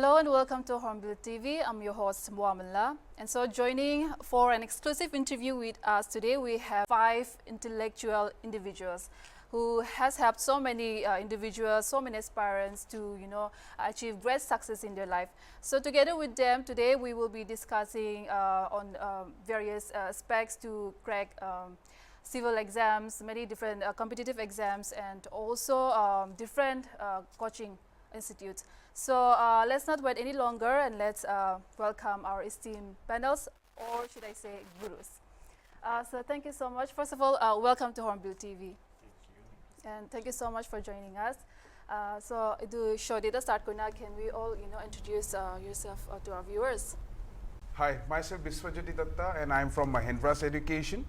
Hello and welcome to Hornbill TV. I'm your host Muamala. And so joining for an exclusive interview with us today, we have 5 intellectual individuals who has helped so many individuals, so many aspirants to achieve great success in their life. So together with them today, we will be discussing on various aspects to crack civil exams, many different competitive exams, and also different coaching institutes. So let's not wait any longer and let's welcome our esteemed panels, or should I say gurus. So thank you so much. First of all, welcome to Hornbill TV. And thank you so much for joining us. So to show data start Kuna, can we all introduce yourself to our viewers? Hi, myself Biswajyoti Datta and I am from Mahendra's Education.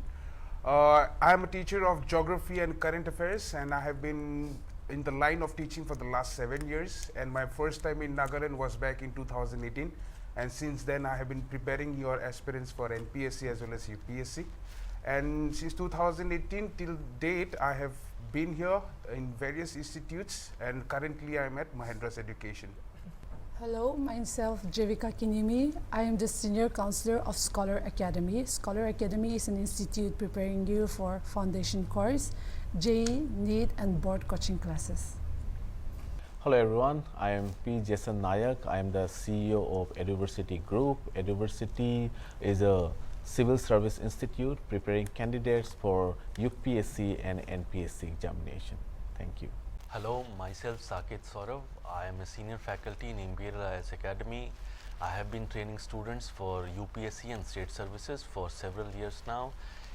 I am a teacher of geography and current affairs, and I have been in the line of teaching for the last 7 years, and my first time in Nagaland was back in 2018, and since then I have been preparing your aspirants for NPSC as well as UPSC, and since 2018 till date I have been here in various institutes, and currently I am at Mahendra's Education. Hello, myself Jevika Kinimi. I am the Senior Counselor of Scholar Academy. Scholar Academy is an institute preparing you for foundation course, JEE, NEET and board coaching classes. Hello everyone, I am P. Jason Nayak. I am the CEO of Eduversity Group. Eduversity is a civil service institute preparing candidates for UPSC and NPSC examination. Thank you. Hello, myself Saket Saurav. I am a senior faculty in Imperial IAS Academy. I have been training students for UPSC and state services for several years now.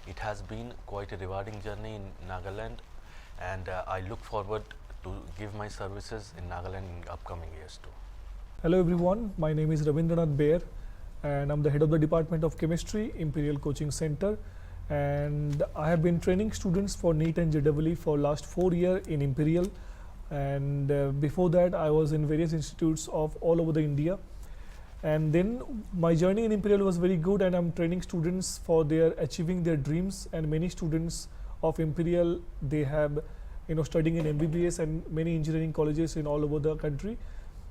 It has been quite a rewarding journey in Nagaland, and I look forward to give my services in Nagaland in upcoming years too. Hello everyone, my name is Ravindranath Baer and I'm the head of the Department of Chemistry, Imperial Coaching Center, and I have been training students for NEET and JEE for last 4 years in Imperial, and before that I was in various institutes of all over the India. And then my journey in Imperial was very good, and I'm training students for their achieving their dreams, and many students of Imperial, they have studying in MBBS and many engineering colleges in all over the country.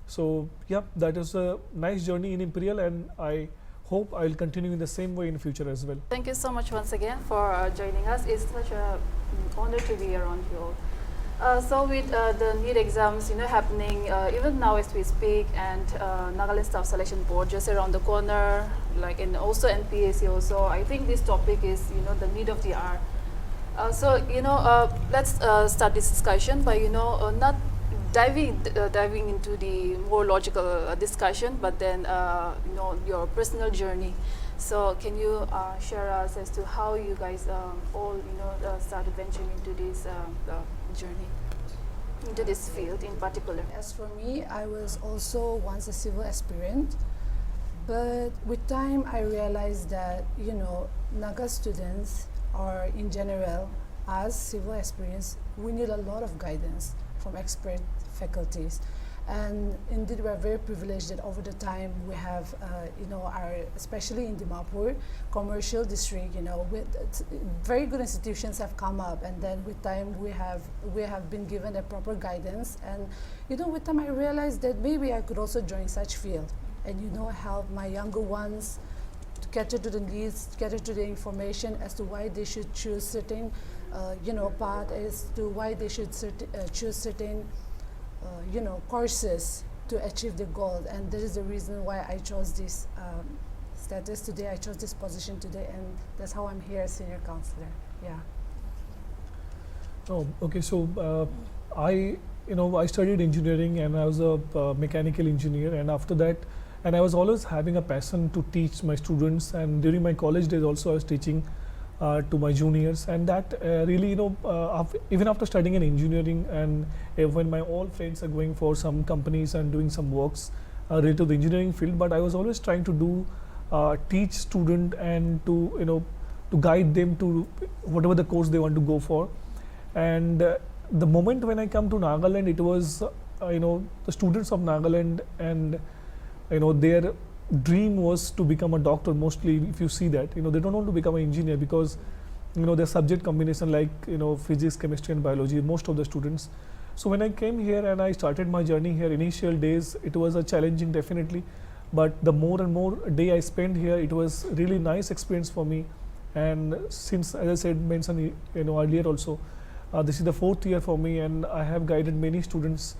So yeah, that is a nice journey in Imperial, and I hope I'll continue in the same way in future as well. Thank you so much once again for joining us. It's such an honor to be around you all. So with the NEET exams happening even now as we speak, and Nagaland Staff Selection Board just around the corner, and also NPSC also, I think this topic is the need of the hour. So let's start this discussion by not diving into the more logical discussion, but then your personal journey. So can you share us as to how you guys all started venturing into this journey, into this field in particular? As for me, I was also once a civil aspirant, but with time I realized that Naga students, or in general as civil aspirants, we need a lot of guidance from expert faculties. And indeed, we are very privileged that over the time we have, our, especially in Dimapur, commercial district, with very good institutions have come up, and then with time we have been given a proper guidance. And with time I realized that maybe I could also join such field, and help my younger ones to cater to the needs, cater to the information as to why they should choose certain, path, as to why they should choose certain courses to achieve the goal. And that is the reason why I chose this status today. I chose this position today, and that's how I'm here as senior counselor. Yeah. Oh, okay. So I studied engineering, and I was a mechanical engineer, and after that, and I was always having a passion to teach my students, and during my college days also I was teaching to my juniors, and that really even after studying in engineering, and when my all friends are going for some companies and doing some works related to the engineering field, but I was always trying to do teach student and to guide them to whatever the course they want to go for. And the moment when I come to Nagaland, it was the students of Nagaland, and their dream was to become a doctor. Mostly, if you see that, they don't want to become an engineer, because their subject combination like physics, chemistry and biology, most of the students. So when I came here and I started my journey here, initial days it was a challenging definitely, but the more and more day I spent here, it was really nice experience for me. And since, as I said, mentioned earlier also, this is the 4th year for me, and I have guided many students,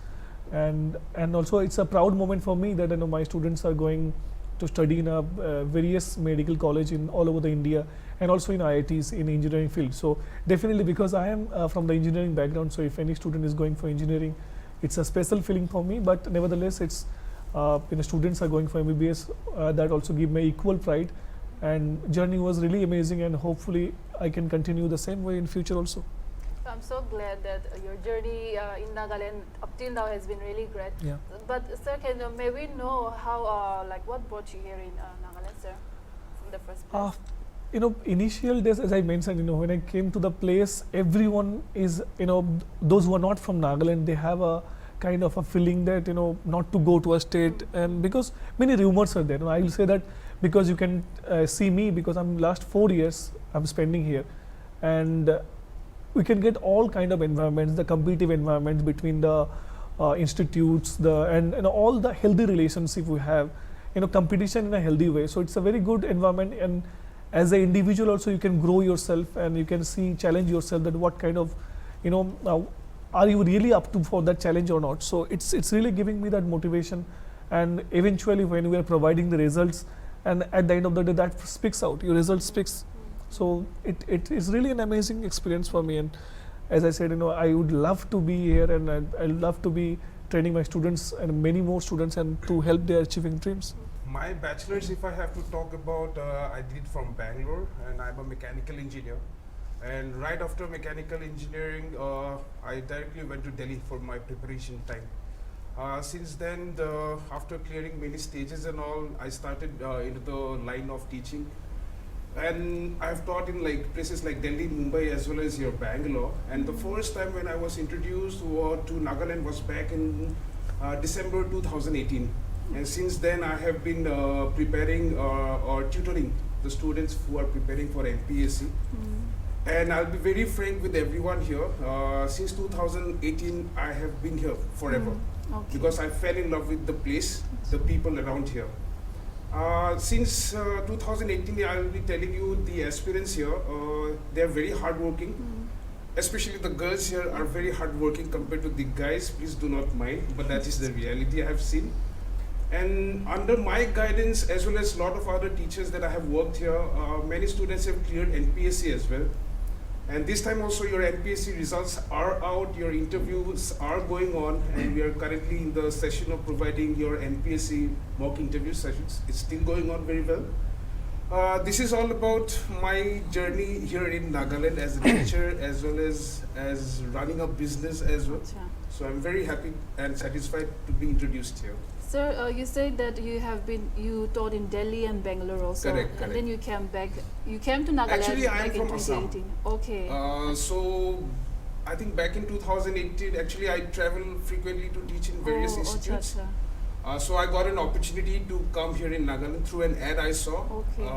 and also it's a proud moment for me that my students are going to study in a various medical college in all over the India, and also in IITs in engineering field. So definitely, because I am from the engineering background, so if any student is going for engineering, it's a special feeling for me. But nevertheless, it's students are going for MBBS, that also give me equal pride. And journey was really amazing, and hopefully I can continue the same way in future also. I'm so glad that your journey in Nagaland up till now has been really great. Yeah. But sir, may we know how, what brought you here in Nagaland, sir, from the first place? Initial days, as I mentioned, when I came to the place, everyone is, those who are not from Nagaland, they have a kind of a feeling that, not to go to a state, and because many rumors are there. I will say that because you can see me, because I'm last 4 years I'm spending here, and we can get all kind of environments, the competitive environments between the institutes, and all the healthy relationship we have, competition in a healthy way. So it's a very good environment, and as an individual also you can grow yourself, and you can challenge yourself that what kind of, are you really up to for that challenge or not. So it's really giving me that motivation, and eventually when we are providing the results, and at the end of the day that speaks out, your result speaks. So it is really an amazing experience for me, and as I said, I would love to be here, and I love to be training my students and many more students, and to help their achieving dreams. My bachelor's, if I have to talk about, I did from Bangalore, and I'm a mechanical engineer. And right after mechanical engineering, I directly went to Delhi for my preparation time. Since then, after clearing many stages and all, I started into the line of teaching. And I've taught in places like Delhi, Mumbai, as well as here Bangalore. And the first time when I was introduced to Nagaland was back in December 2018. And since then, I have been preparing or tutoring the students who are preparing for MPSC. And I'll be very frank with everyone here. Since 2018, I have been here forever. Okay. Because I fell in love with the place, the people around here. Since 2018, I will be telling you the aspirants here. They are very hardworking. Especially the girls here are very hardworking compared to the guys. Please do not mind, but that is the reality I have seen. And under my guidance, as well as a lot of other teachers that I have worked here, many students have cleared NPSC as well. And this time also your NPSC results are out, your interviews are going on, and we are currently in the session of providing your NPSC mock interview sessions. It's still going on very well. This is all about my journey here in Nagaland as a teacher, as well as running a business as well. So I'm very happy and satisfied to be introduced here. Sir, you said that you taught in Delhi and Bangalore also. Correct. And then you came back, you came to Nagaland Actually, I am back in from Assam. 2018. Okay. So I think back in 2018, actually I travel frequently to teach in various institutes. So I got an opportunity to come here in Nagaland through an ad I saw. Okay.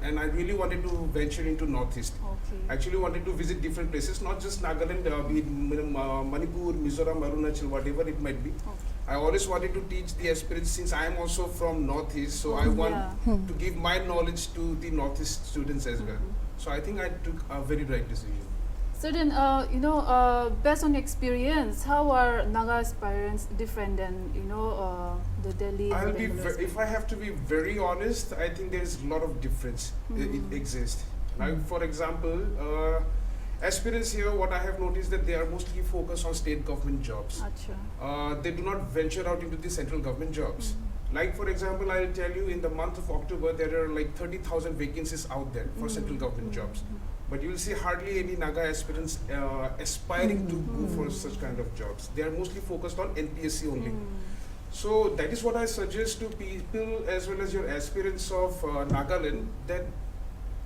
And I really wanted to venture into Northeast. Okay. I actually wanted to visit different places, not just Nagaland, be it Manipur, Mizoram, Arunachal, whatever it might be. Okay. I always wanted to teach the aspirants since I am also from Northeast, so I want to give my knowledge to the Northeast students as well. So I think I took a very right decision. So then, based on your experience, how are Naga aspirants different than, the Delhi I'll and be Bangalore if I have to be very honest, I think there is a lot of difference. It exists. Like for example, aspirants here, what I have noticed that they are mostly focused on state government jobs. They do not venture out into the central government jobs. Like for example, I'll tell you in the month of October, there are like 30,000 vacancies out there for central government jobs. But you will see hardly any Naga aspirants aspiring to go for such kind of jobs. They are mostly focused on NPSC only. So that is what I suggest to people as well as your aspirants of Nagaland, that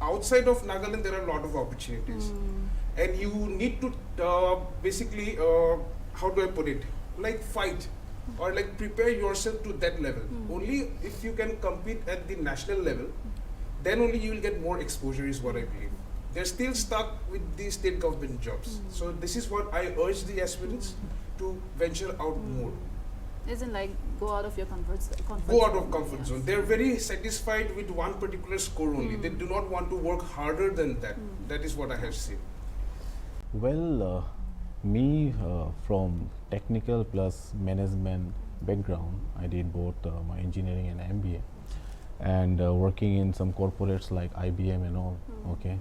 outside of Nagaland there are a lot of opportunities. And you need to basically, how do I put it, like fight or like prepare yourself to that level. Only if you can compete at the national level, then only you will get more exposure is what I believe. They're still stuck with the state government jobs. So this is what I urge the aspirants to venture out more. Isn't like go out of your comfort Go out zone. of comfort Yes. zone. They're very satisfied with one particular score only. They do not want to work harder than that. That is what I have seen. Well, me from technical plus management background, I did both my engineering and MBA, and working in some corporates like IBM and all. Okay,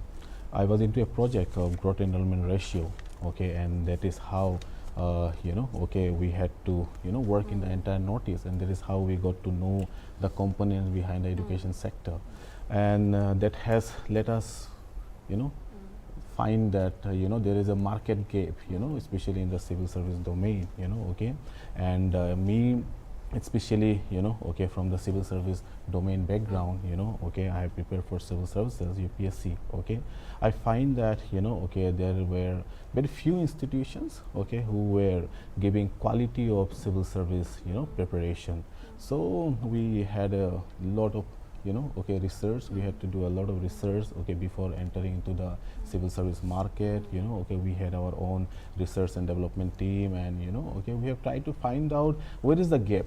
I was into a project of growth enrollment ratio. Okay, and that is how we had to work in the entire Northeast, and that is how we got to know the components behind the education sector, and that has let us find that there is a market gap, especially in the civil service domain, and me especially from the civil service domain background, I have prepared for civil services UPSC. I find that there were very few institutions who were giving quality of civil service preparation. So we had a lot of research. We had to do a lot of research before entering into the civil service market. We had our own research and development team, and we have tried to find out where is the gap.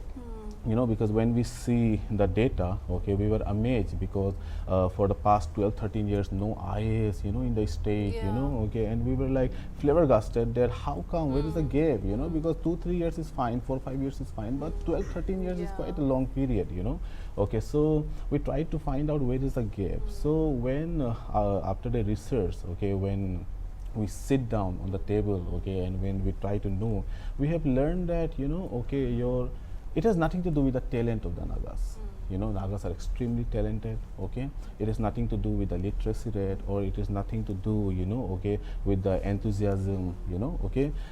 Because when we see the data, we were amazed because for the past 12-13 years, no IAS, in the state, and we were like flabbergasted that how come, where is the gap, because 2-3 years is fine, 4-5 years is fine, but 12-13 years is quite a long period, so we tried to find out where is the gap. So when after the research, when we sit down on the table, and when we try to know, we have learned that it has nothing to do with the talent of the Nagas. Nagas are extremely talented. It has nothing to do with the literacy rate, or it has nothing to do with the enthusiasm.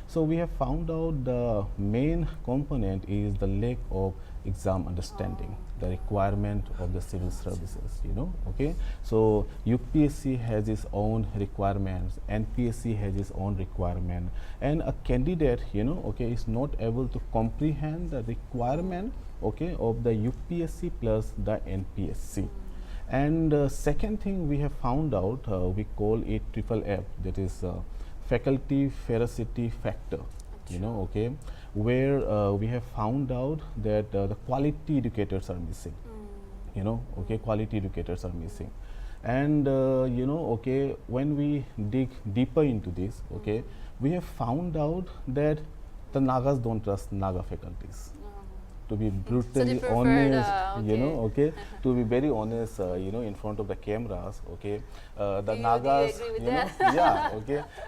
So we have found out the main component is the lack of exam understanding, the requirement of the civil services. So UPSC has its own requirements, NPSC has its own requirement, and a candidate is not able to comprehend the requirement of the UPSC plus the NPSC. And second thing we have found out, we call it triple F, that is faculty veracity factor. Where we have found out that the quality educators are missing. Quality educators are missing. And when we dig deeper into this, we have found out that the Nagas don't trust Naga faculties. To be brutally honest, to be very honest, in front of the cameras, the Nagas,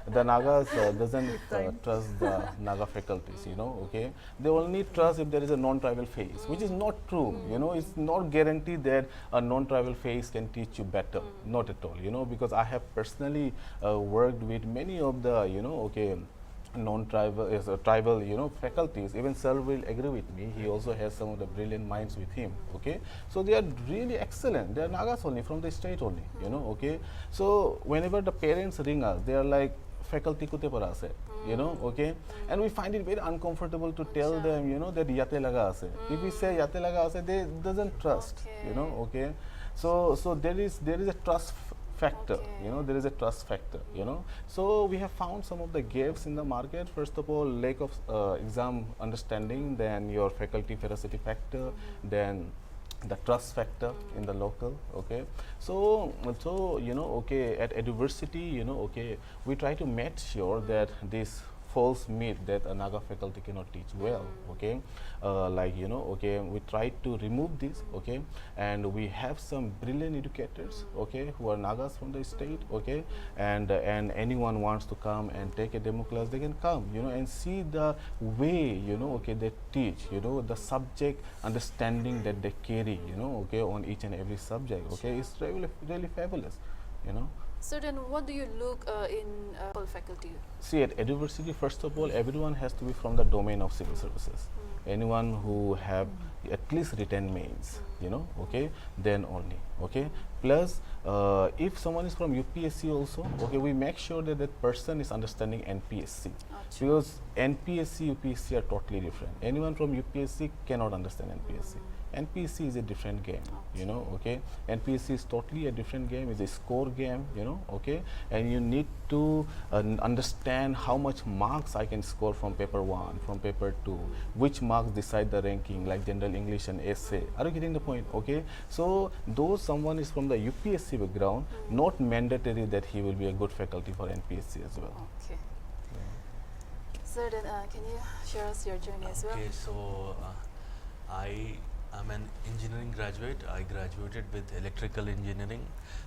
the Nagas doesn't trust the Naga faculties, they only trust if there is a non-tribal face, which is not true, it's not guaranteed that a non-tribal face can teach you better, not at all, because I have personally worked with many of the, non-tribal, tribal, faculties. Even sir will agree with me. He also has some of the brilliant minds with him. So they are really excellent. They are Nagas only, from the state only. So whenever the parents ring us, they are like, faculty kute para ase, and we find it very uncomfortable to tell them, that yate laga ase. If we say yate laga ase, they doesn't trust. So there is a trust factor, there is a trust factor, So we have found some of the gaps in the market. First of all, lack of exam understanding, then your faculty veracity factor, then the trust factor in the local. So at Eduversity, we try to make sure that this false myth that a Naga faculty cannot teach well, we try to remove this, and we have some brilliant educators, who are Nagas from the state, and anyone wants to come and take a demo class, they can come, and see the way, they teach, the subject understanding that they carry, on each and every subject, it's really fabulous, So then what do you look in faculty? See, at Eduversity, first of all, everyone has to be from the domain of civil services. Anyone who have at least written mains, then only, Plus, if someone is from UPSC also, we make sure that that person is understanding NPSC. Because NPSC, UPSC are totally different. Anyone from UPSC cannot understand NPSC. NPSC is a different game, you know, okay. NPSC is totally a different game, it's a score game, you know, okay. And you need to understand how much marks I can score from paper 1, from paper 2, which marks decide the ranking, like general English and essay. Are you getting the point? Okay. So though someone is from the UPSC background, not mandatory that he will be a good faculty for NPSC as well. Okay. So then, can you share us your journey as well? Okay, so I am an engineering graduate. I graduated with electrical engineering,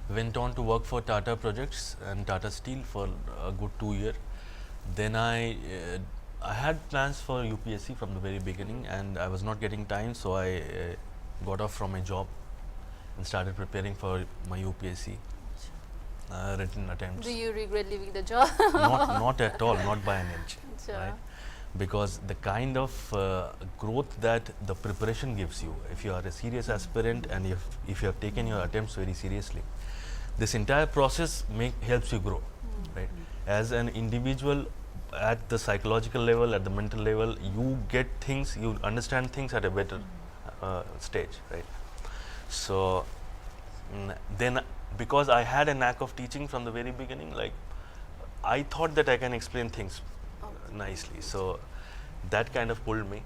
went on to work for Tata Projects and Tata Steel for a good 2 years. Then I had plans for UPSC from the very beginning, and I was not getting time, so I got off from my job and started preparing for my UPSC written attempts. Do you regret leaving the job? Not at all, not by an inch. Sure. Right? Because the kind of growth that the preparation gives you, if you are a serious aspirant and if you have taken your attempts very seriously, this entire process helps you grow, right? As an individual, at the psychological level, at the mental level, you get things, you understand things at a better stage, right? So then, because I had a knack of teaching from the very beginning, like I thought that I can explain things nicely, so that kind of pulled me.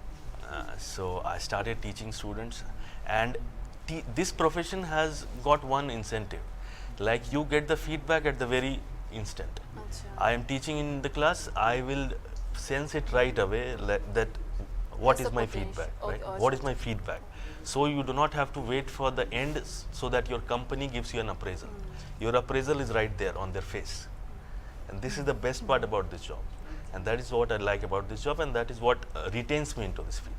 So I started teaching students, and this profession has got one incentive, like you get the feedback at the very instant. I am teaching in the class, I will sense it right away, that what is my feedback, right? What is my feedback? So you do not have to wait for the end so that your company gives you an appraisal. Your appraisal is right there on their face, and this is the best part about this job, and that is what I like about this job, and that is what retains me into this field.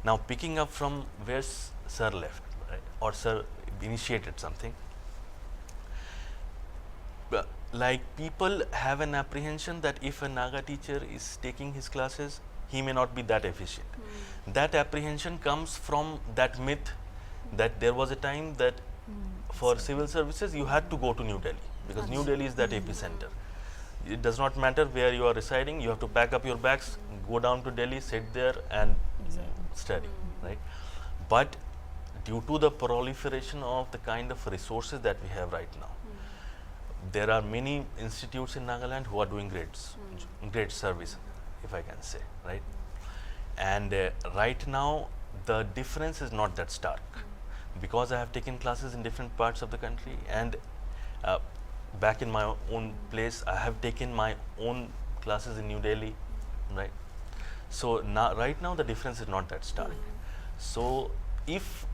Now, picking up from where sir left, right, or sir initiated something, like people have an apprehension that if a Naga teacher is taking his classes, he may not be that efficient. That apprehension comes from that myth that there was a time that for civil services you had to go to New Delhi, because New Delhi is that epicenter. It does not matter where you are residing, you have to pack up your bags, go down to Delhi, sit there and study, right? But due to the proliferation of the kind of resources that we have right now, there are many institutes in Nagaland who are doing great service, if I can say, right? And right now the difference is not that stark, because I have taken classes in different parts of the country, and back in my own place I have taken my own classes in New Delhi, right? So now, right now the difference is not that stark. So if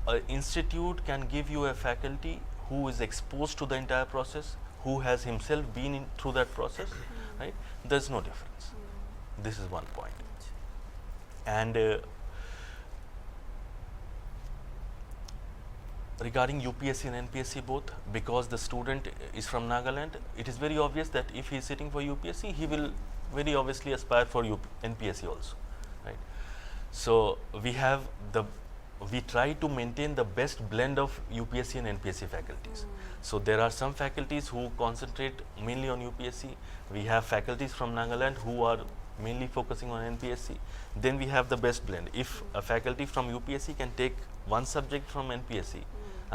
an institute can give you a faculty who is exposed to the entire process, who has himself been through that process, right, there's no difference. This is one point. And regarding UPSC and NPSC both, because the student is from Nagaland, it is very obvious that if he is sitting for UPSC, he will very obviously aspire for NPSC also, right? So we try to maintain the best blend of UPSC and NPSC faculties. So there are some faculties who concentrate mainly on UPSC. We have faculties from Nagaland who are mainly focusing on NPSC. Then we have the best blend. If a faculty from UPSC can take one subject from NPSC,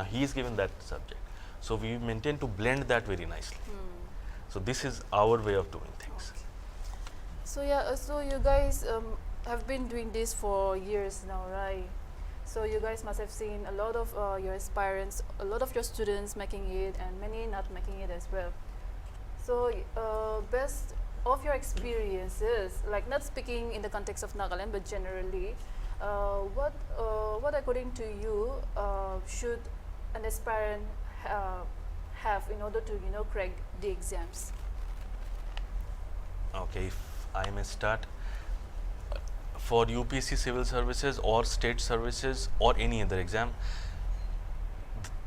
he is given that subject. So we maintain to blend that very nicely. So this is our way of doing things. So yeah, so you guys have been doing this for years now, right? So you guys must have seen a lot of your aspirants, a lot of your students making it, and many not making it as well. So best of your experiences, like not speaking in the context of Nagaland, but generally, what according to you should an aspirant have in order to crack the exams? Okay, if I may start. For UPSC civil services or state services or any other exam,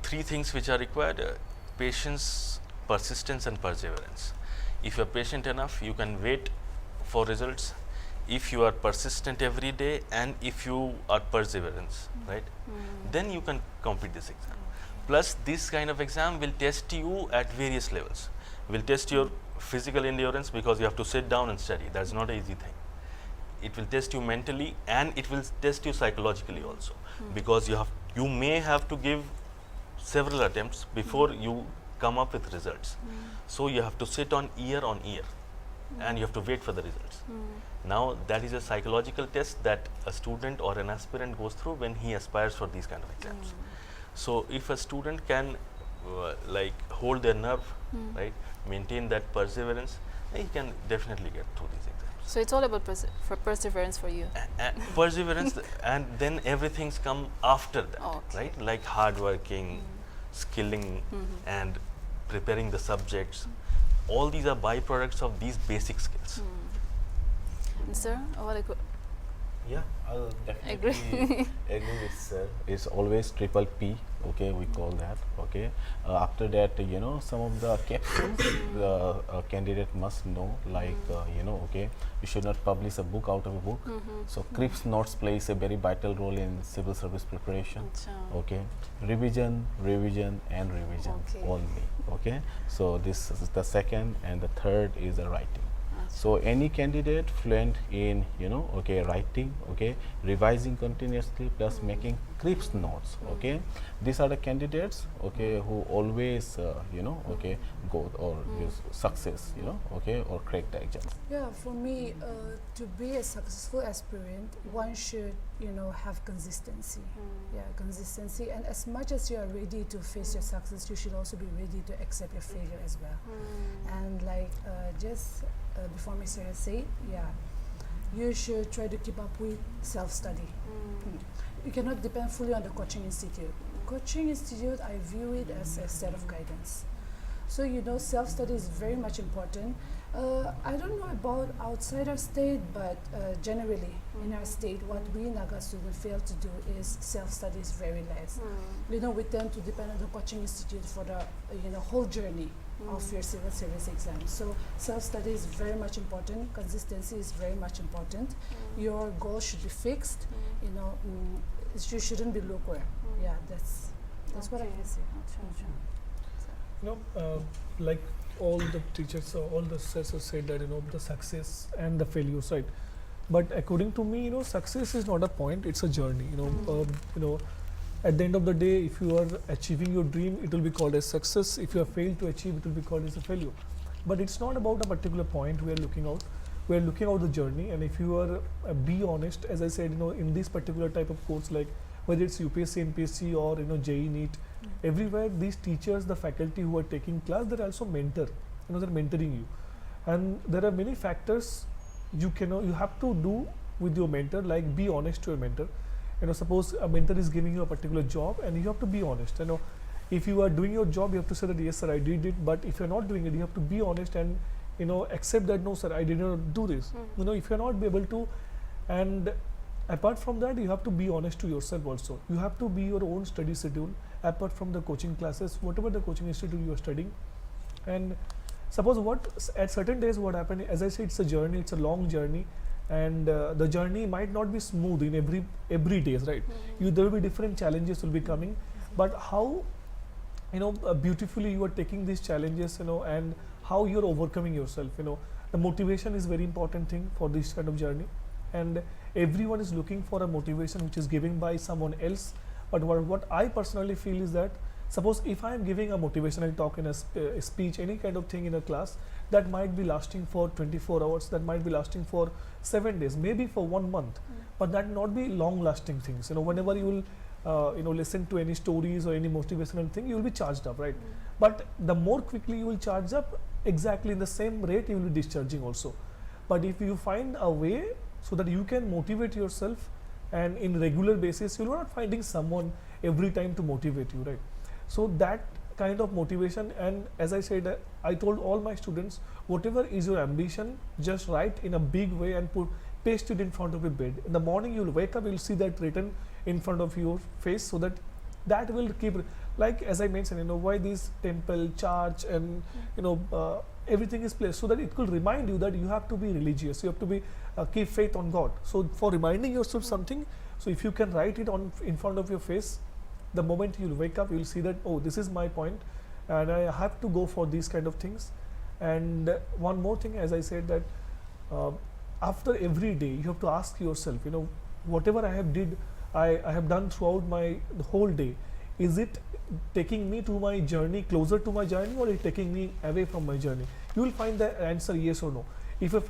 three things which are required: patience, persistence and perseverance. If you are patient enough, you can wait for results. If you are persistent every day, and if you are perseverance, right, then you can complete this exam. Plus, this kind of exam will test you at various levels. Will test your physical endurance, because you have to sit down and study. That's not an easy thing. it will test you mentally and it will test you psychologically also, because you may have to give several attempts before you come up with results. So you have to sit on year and you have to wait for the results. Now that is a psychological test that a student or an aspirant goes through when he aspires for these kind of exams. So if a student can like hold their nerve, right, maintain that perseverance, he can definitely get through these exams. So it's all about perseverance for you. Perseverance, and then everything's come after that, Okay. right? Like hard working, skilling, and preparing the subjects. All these are byproducts of these basic skills. And sir, Yeah, I'll Agree. definitely agree with sir. It's always triple P, okay, we call that, okay. After that, some of the capsules the candidate must know, like, okay, you should not publish a book out of a book. So crisp notes plays a very vital role in civil service preparation, okay. Revision, and revision Okay. only, okay. So this is the second, and the third is the writing. So any candidate fluent in writing, okay, revising continuously plus making crisp notes, okay, these are the candidates, okay, who always go or use success, okay, or crack the exam. Yeah, for me, to be a successful aspirant, one should, have consistency. Yeah, consistency, and as much as you are ready to face your success, you should also be ready to accept your failure as well. And like before Mr. has said, yeah, you should try to keep up with self-study. You cannot depend fully on the coaching institute. Coaching institute, I view it as a set of guidance. So self-study is very much important. I don't know about outside our state, but generally in our state, what we Naga students fail to do is self-study is very less. We tend to depend on the coaching institute for the whole journey of your civil service exam. So self-study is very much important. Consistency is very much important. Your goal should be fixed. You shouldn't be lukewarm. Yeah, that's what I can say. Like all the teachers or all the assessors said that the success and the failures, right? But according to me, success is not a point; it's a journey. At the end of the day, if you are achieving your dream, it will be called as success. If you have failed to achieve, it will be called as a failure. But it's not about a particular point we are looking out. We are looking out the journey, and if you are be honest, as I said, in this particular type of course, like whether it's UPSC, NPSC, or JEE, NEET, everywhere these teachers, the faculty who are taking class, they're also mentor. They're mentoring you, and there are many factors you have to do with your mentor, like be honest to your mentor. Suppose a mentor is giving you a particular job, and you have to be honest. If you are doing your job, you have to say that yes sir, I did it. But if you're not doing it, you have to be honest and accept that no sir, I did not do this. If you're not be able to, and apart from that, you have to be honest to yourself also. You have to be your own study schedule apart from the coaching classes, whatever the coaching institute you are studying. And suppose at certain days what happened, as I said, it's a journey, it's a long journey. And the journey might not be smooth in every days, right? There will be different challenges will be coming, but how beautifully you are taking these challenges, and how you are overcoming yourself. The motivation is very important thing for this kind of journey, and everyone is looking for a motivation which is given by someone else. But what I personally feel is that, suppose if I am giving a motivational talk in a speech, any kind of thing in a class, that might be lasting for 24 hours, that might be lasting for 7 days, maybe for 1 month, but that not be long lasting things. Whenever you will listen to any stories or any motivational thing, you will be charged up, right? But the more quickly you will charge up, exactly in the same rate you will be discharging also. But if you find a way so that you can motivate yourself, and in regular basis, you are not finding someone every time to motivate you, right? So that kind of motivation, and as I said, I told all my students, whatever is your ambition, just write in a big way and paste it in front of your bed. In the morning you will wake up, you will see that written in front of your face, so that will keep, like as I mentioned, why these temple, church, and everything is placed, so that it could remind you that you have to be religious, you have to be keep faith on God. So for reminding yourself something, so if you can write it in front of your face, the moment you'll wake up, you'll see that, oh, this is my point, and I have to go for these kind of things. And one more thing, as I said, that after every day you have to ask yourself, you know, whatever I have done throughout the whole day, is it taking me to my journey, closer to my journey, or is it taking me away from my journey? You will find the answer yes or no. If your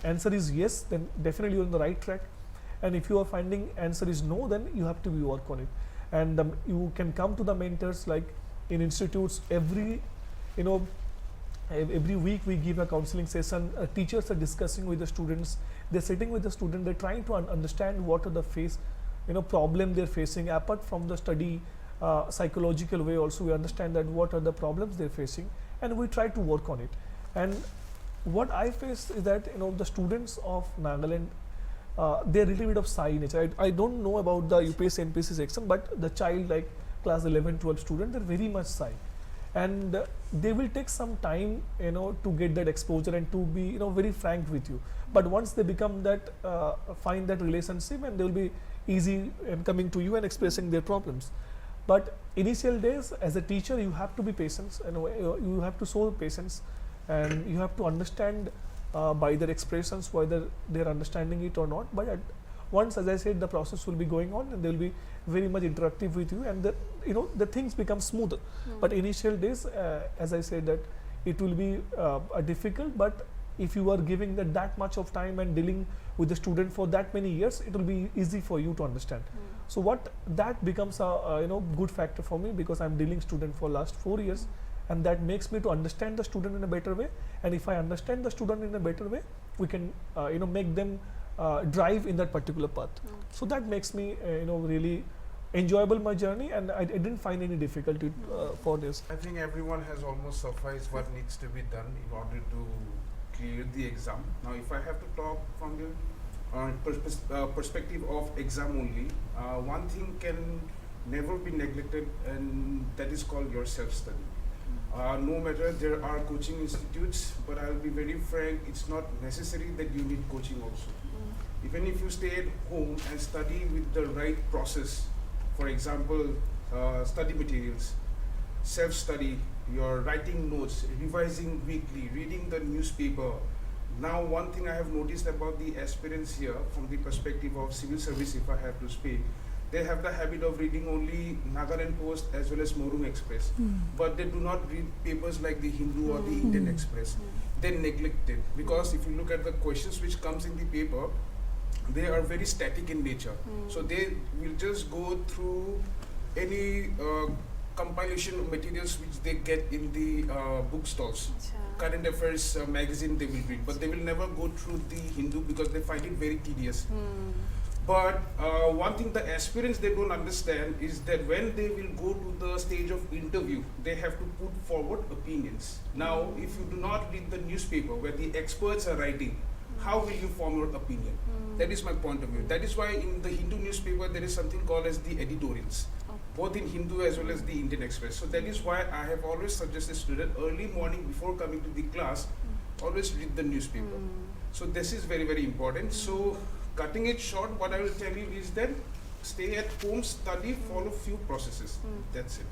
answer is yes, then definitely you're on the right track. And if you are finding answer is no, then you have to work on it. And you can come to the mentors, like in institutes, every week we give a counseling session. Teachers are discussing with the students. They're sitting with the student. They're trying to understand what are the problem they're facing. Apart from the study, psychological way also, we understand that what are the problems they're facing, and we try to work on it. And what I face is that the students of Nagaland, they're a little bit of shy nature. I don't know about the UPSC NPSC section, but the child like class 11, 12 student, they're very much shy, and they will take some time to get that exposure and to be very frank with you. But once they become that find that relationship, and they will be easy in coming to you and expressing their problems. But initial days as a teacher, you have to be patient, you have to show patience, and you have to understand by their expressions whether they're understanding it or not. But once, as I said, the process will be going on, and they'll be very much interactive with you, and the things become smoother. But initial days, as I said, that it will be difficult, but if you are giving that much of time and dealing with the student for that many years, it will be easy for you to understand. So what that becomes a good factor for me, because I'm dealing student for last 4 years, and that makes me to understand the student in a better way. And if I understand the student in a better way, we can make them drive in that particular path. So that makes me really enjoyable my journey, and I didn't find any difficulty for this. I think everyone has almost sufficed what needs to be done in order to clear the exam. Now, if I have to talk from the perspective of exam only, one thing can never be neglected, and that is called your self-study. No matter there are coaching institutes, but I'll be very frank, it's not necessary that you need coaching also. Even if you stay at home and study with the right process, for example, study materials, self-study, you're writing notes, revising weekly, reading the newspaper. Now, one thing I have noticed about the aspirants here, from the perspective of civil service, if I have to speak, they have the habit of reading only Nagaland Post as well as Morung Express, but they do not read papers like the Hindu or the Indian Express. They neglect it, because if you look at the questions which comes in the paper, they are very static in nature. So they will just go through any compilation of materials which they get in the bookstores. Current affairs magazine they will read, but they will never go through the Hindu because they find it very tedious. But one thing the aspirants they don't understand is that when they will go to the stage of interview, they have to put forward opinions. Now, if you do not read the newspaper where the experts are writing, how will you form your opinion? That is my point of view. That is why in the Hindu newspaper there is something called as the editorials, both in Hindu as well as the Indian Express. So that is why I have always suggested students early morning before coming to the class, always read the newspaper. So this is very, very important. So cutting it short, what I will tell you is that stay at home, study, follow few processes. That's it.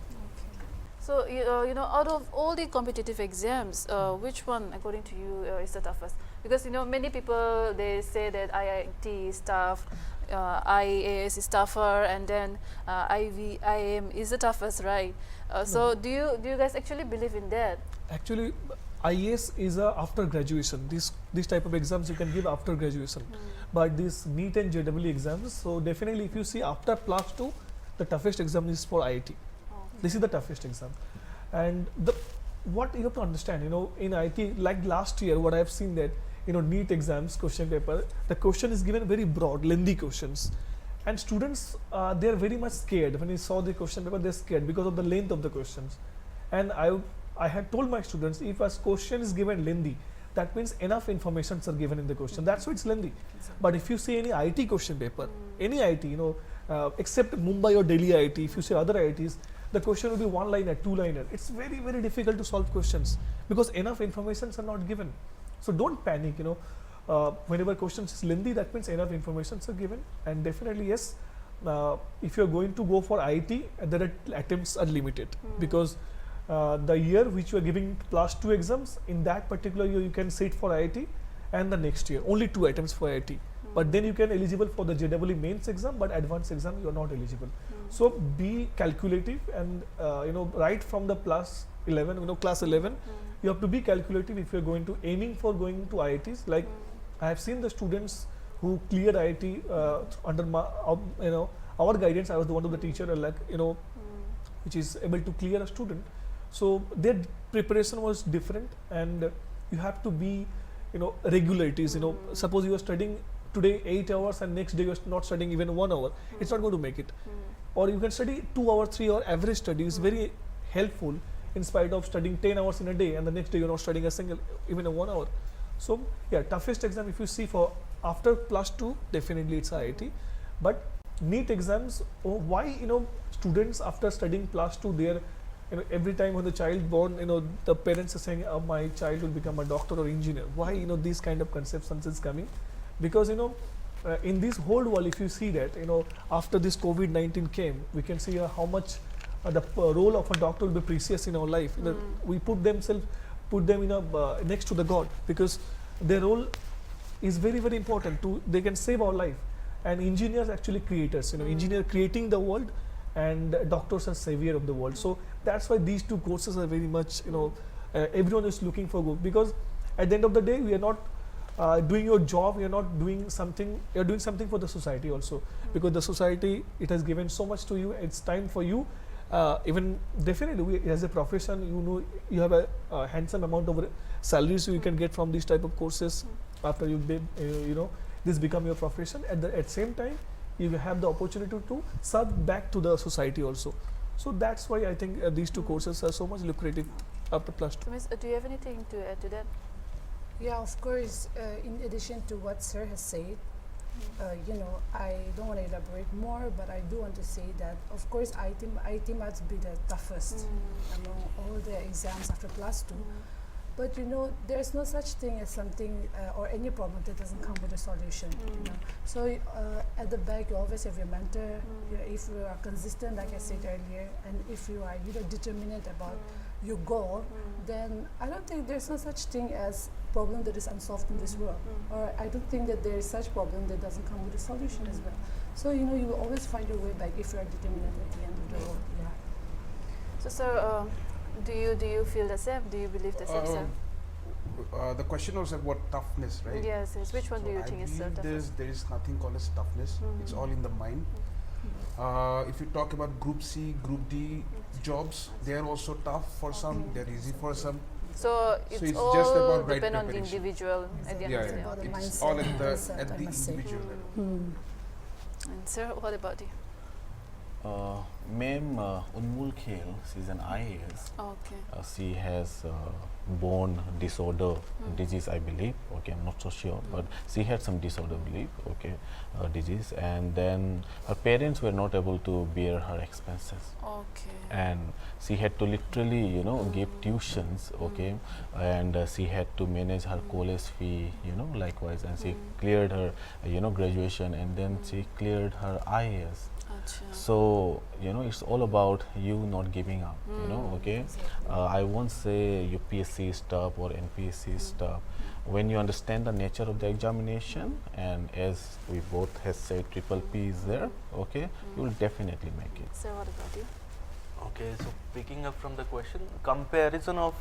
So, out of all the competitive exams, which one, according to you, is the toughest? Because, many people, they say that IIT is tough, IAS is tougher, and then IIM is the toughest, right? So, do you guys actually believe in that? Actually, IAS is after graduation. This type of exams you can give after graduation. But this NEET and JEE exams, so definitely if you see after plus 2, the toughest exam is for IIT. This is the toughest exam. And what you have to understand, in IT, like last year, what I have seen that, NEET exams, question paper, the question is given very broad, lengthy questions. And students, they are very much scared. When they saw the question paper, they're scared because of the length of the questions. And I had told my students, if a question is given lengthy, that means enough informations are given in the question. That's why it's lengthy. But if you see any IT question paper, any IT, except Mumbai or Delhi IT, if you say other IITs, the question will be one-liner, two-liner. It's very, very difficult to solve questions because enough informations are not given. So don't panic, whenever questions is lengthy, that means enough informations are given. And definitely, yes, if you're going to go for IT, the attempts are limited because the year which you are giving plus 2 exams, in that particular year you can sit for IIT, and the next year only 2 attempts for IIT. But then you can eligible for the JEE mains exam, but advanced exam you are not eligible. So be calculative and right from the plus 11, class 11, you have to be calculative if you are going to aiming for going to IITs. Like I have seen the students who cleared IIT under our guidance. I was the one of the teacher, which is able to clear a student. So their preparation was different, and you have to be regular. It is suppose you are studying today 8 hours and next day you are not studying even 1 hour, it's not going to make it. Or you can study 2 hours, 3 hour average study is very helpful in spite of studying 10 hours in a day and the next day you're not studying even a 1 hour. So yeah, toughest exam if you see for after plus 2, definitely it's IIT. But NEET exams, why students after studying plus 2, they are every time when the child born, the parents are saying, my child will become a doctor or engineer. Why these kind of conceptions is coming? Because in this whole world, if you see that after this COVID-19 came, we can see how much the role of a doctor will be precious in our life. We put them next to the God, because their role is very, very important. They can save our life, and engineers actually creators. Engineer creating the world, and doctors are savior of the world. So that's why these two courses are very much everyone is looking for good, because at the end of the day we are not doing your job, you're not doing something, you're doing something for the society also, because the society, it has given so much to you. It's time for you, even definitely as a profession, you have a handsome amount of salaries you can get from these type of courses after this become your profession. At same time you have the opportunity to serve back to the society also. So that's why I think these two courses are so much lucrative after plus 2. So Miss, do you have anything to add to that? Yeah, of course, in addition to what Sir has said, I don't want to elaborate more, but I do want to say that, of course, IT must be the toughest among all the exams after plus 2. But there's no such thing as something or any problem that doesn't come with a solution. So at the back, you always have your mentor. If you are consistent, like I said earlier, and if you are determined about your goal, then I don't think there's no such thing as problem that is unsolved in this world. Or I don't think that there is such problem that doesn't come with a solution as well. So you will always find your way back if you are determined at the end of the road. Yeah. So sir, do you feel the same? Do you believe the same, sir? The question was about toughness, right? Yes. Which one do you think is toughest? There is nothing called as toughness. It's all in the mind. If you talk about Group C, Group D jobs, they are also tough for some. They're easy for some. So it's all just about right depend on the preparation. individual at the end of the day. About the It's mindset, all at the mindset, I must say. individual level. And sir, what about you? Ma'am Unmul Khel, she's an IAS. Okay. She has bone disorder disease, I believe. Okay, I'm not so sure, but she had some disorder, believe. Okay, disease, and then her parents were not able to bear her expenses. Okay. And she had to literally, give tuitions. Okay, and she had to manage her college fee. Likewise, and she cleared her, graduation, and then she cleared her IAS. So it's all about you not giving up. Okay. I won't say UPSC is tough or NPSC is tough. When you understand the nature of the examination, and as we both has said, triple P is there. Okay, you will definitely make it. So what about you? Okay, so picking up from the question, comparison of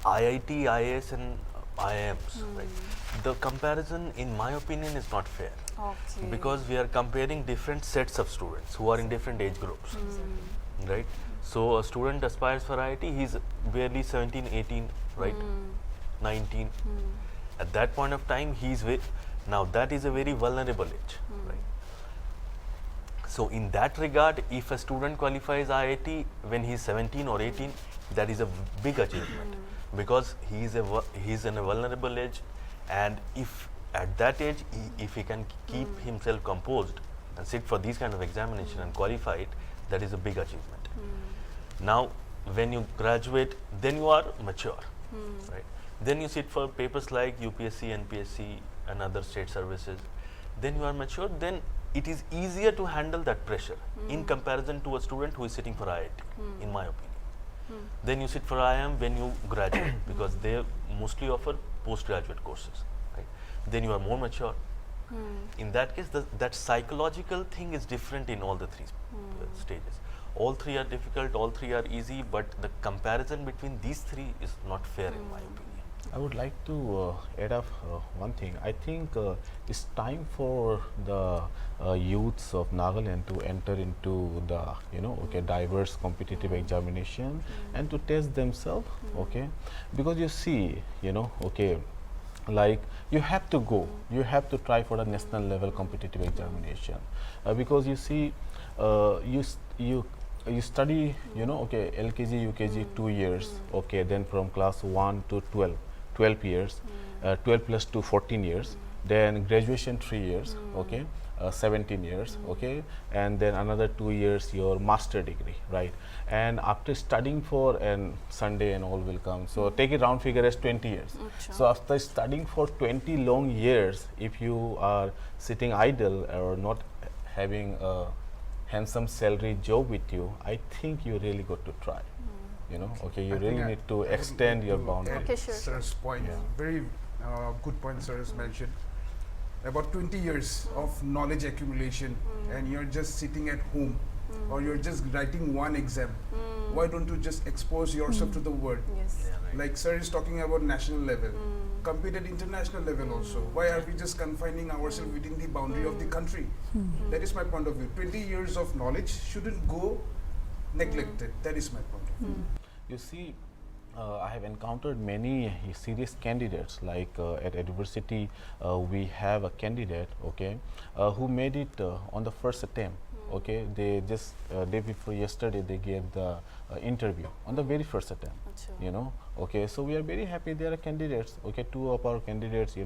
IIT, IAS and IIMs, right? The comparison, in my opinion, is not fair. Okay. Because we are comparing different sets of students who are in different age groups, right? So a student aspires for IIT, he's barely 17, 18, right? 19. At that point of time, now that is a very vulnerable age, right? So in that regard, if a student qualifies IIT when he's 17 or 18, that is a big achievement, because he's in a vulnerable age, and if at that age, if he can keep himself composed and sit for these kind of examination and qualify it, that is a big achievement. Now, when you graduate, then you are mature, right? Then you sit for papers like UPSC, NPSC and other state services. Then you are mature, then it is easier to handle that pressure in comparison to a student who is sitting for IIT, in my opinion. Then you sit for IIM when you graduate, because they mostly offer postgraduate courses, right? then you are more mature. In that case, that psychological thing is different in all the three stages. All three are difficult, all three are easy, but the comparison between these three is not fair in my opinion. I would like to add up one thing. I think it's time for the youths of Nagaland to enter into the diverse competitive examination and to test themselves. Okay, because you see, like you have to go, you have to try for the national level competitive examination because you see, you study, LKG, UKG 2 years, okay, then from class 1 to 12 years, 12 plus 2, 14 years, then graduation 3 years, okay, 17 years, okay, and then another 2 years your master degree, right? And after studying for, and Sunday and all will come, so take a round figure as 20 years. So after studying for 20 long years, if you are sitting idle or not having a handsome salary job with you, I think you really got to try. You really need to extend your boundaries. Okay, sure. Sir's point, very good point Sir has mentioned. About 20 years of knowledge accumulation and you're just sitting at home or you're just writing one exam. Why don't you just expose yourself to the world? Yes. Yeah, right. Like Sir is talking about national level, compete at international level also. Why are we just confining ourselves within the boundary of the country? That is my point of view. 20 years of knowledge shouldn't go neglected. That is my point of view. You see, I have encountered many serious candidates. Like at university, we have a candidate, okay, who made it on the first attempt. Okay, they just day before yesterday they gave the interview on the very first attempt. Okay, so we are very happy there are candidates. Okay, 2 of our candidates,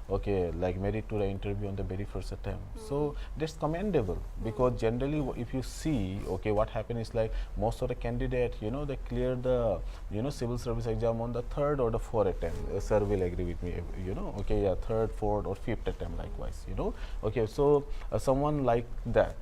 okay, like made it to the interview on the very first attempt. So that's commendable because generally if you see, okay, what happened is like most of the candidates, they clear the civil service exam on the 3rd or the 4th attempt. Sir will agree with me, okay, yeah, 3rd, 4th or 5th attempt likewise, okay. So someone like that,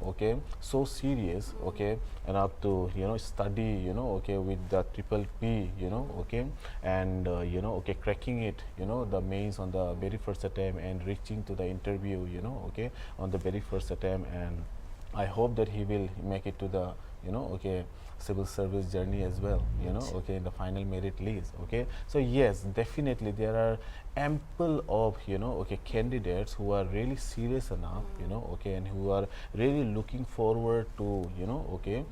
okay, so serious, okay, enough to study, okay, with the triple P, okay, and okay, cracking it, the mains on the very first attempt and reaching to the interview, okay, on the very first attempt. And I hope that he will make it to the okay, civil service journey as well, okay, in the final merit list. Okay, so yes, definitely there are ample of okay, candidates who are really serious enough, okay, and who are really looking forward to okay,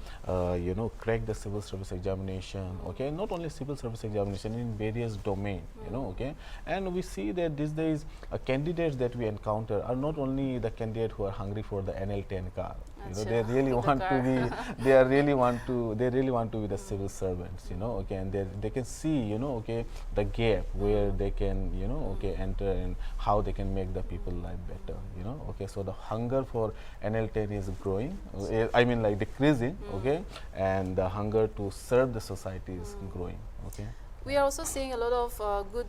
crack the civil service examination. Okay, not only civil service examination, in various domain, okay. And we see that these days candidates that we encounter are not only the candidates who are hungry for the NL10 car. They really want to be they really want to be the civil servants, okay, and they can see okay, the gap where they can okay, enter and how they can make the people life better, okay. So the hunger for NL10 is growing, I mean like decreasing, okay, and the hunger to serve the society is growing, okay. We are also seeing a lot of good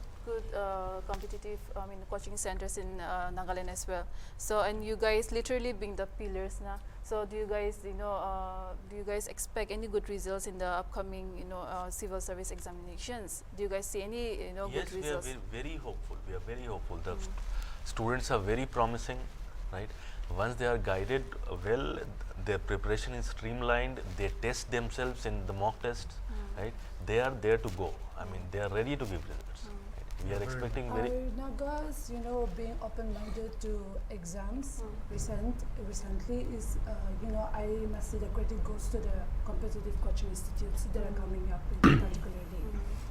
competitive coaching centers in Nagaland as well. So, and you guys literally being the pillars now. So do you guys expect any good results in the upcoming civil service examinations? Do you guys see any Yes, good results? we are very hopeful. We are very hopeful. The students are very promising, right? Once they are guided well, their preparation is streamlined. They test themselves in the mock tests, right? They are there to go. I mean, they are ready to give results. Right? We are expecting very. Naga's, being open-minded to exams recently is, I must say the credit goes to the competitive coaching institutes that are coming up, particularly